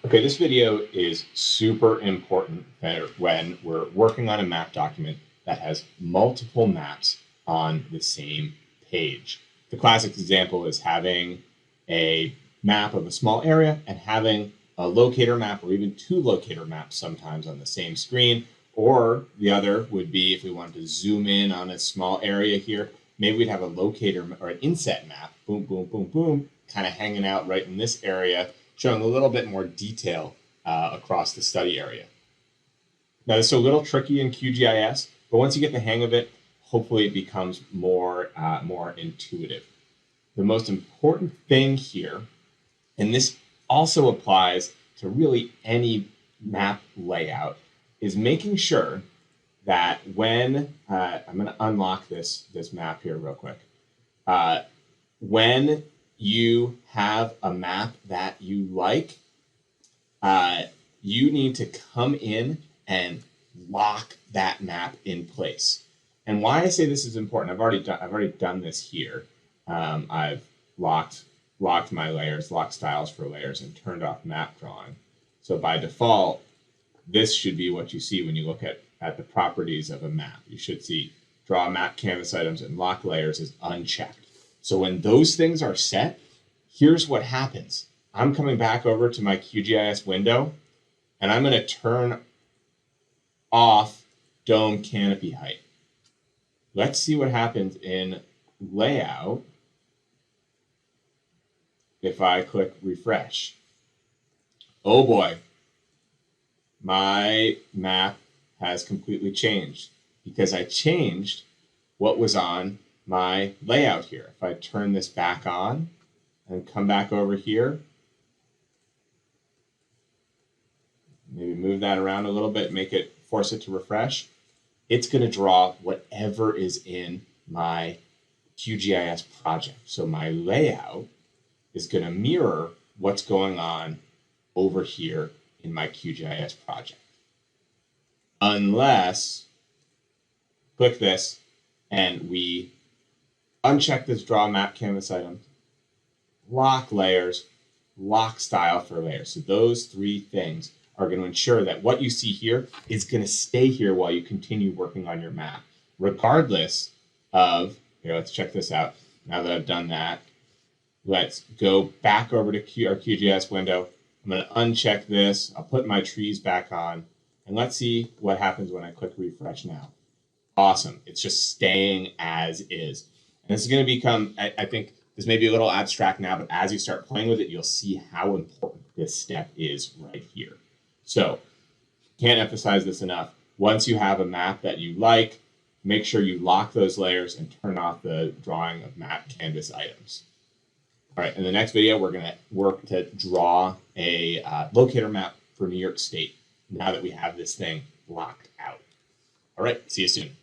Okay, this video is super important when we're working on a map document that has multiple maps on the same page. The classic example is having a map of a small area and having a locator map or even two locator maps sometimes on the same screen. Or the other would be if we wanted to zoom in on a small area here, maybe we'd have a locator or an inset map, boom, boom, boom, boom, kind of hanging out right in this area, showing a little bit more detail across the study area. Now, this is a little tricky in QGIS, but once you get the hang of it, hopefully it becomes more intuitive. The most important thing here, and this also applies to really any map layout, is making sure that when, I'm going to unlock this map here real quick. When you have a map that you like, you need to come in and lock that map in place. And why I say this is important, I've already done this here. I've locked my layers, locked styles for layers, and turned off map drawing. So by default, this should be what you see when you look at the properties of a map. You should see draw map canvas items and lock layers is unchecked. So when those things are set, here's what happens. I'm coming back over to my QGIS window, and I'm going to turn off dome canopy height. Let's see what happens in layout if I click refresh. Oh boy, my map has completely changed because I changed what was on my layout here. If I turn this back on and come back over here, maybe move that around a little bit, force it to refresh, it's going to draw whatever is in my QGIS project. So my layout is going to mirror what's going on over here in my QGIS project. Unless, click this, and we uncheck this draw map canvas item, lock layers, lock style for layers. So those three things are going to ensure that what you see here is going to stay here while you continue working on your map, regardless of, here, let's check this out. Now that I've done that, let's go back over to our QGIS window. I'm going to uncheck this. I'll put my trees back on, and let's see what happens when I click refresh now. Awesome. It's just staying as is. And this is going to become, I think this may be a little abstract now, but as you start playing with it, you'll see how important this step is right here. So, can't emphasize this enough. Once you have a map that you like, make sure you lock those layers and turn off the drawing of map canvas items. All right, in the next video, we're going to work to draw a locator map for New York State now that we have this thing locked out. All right, see you soon.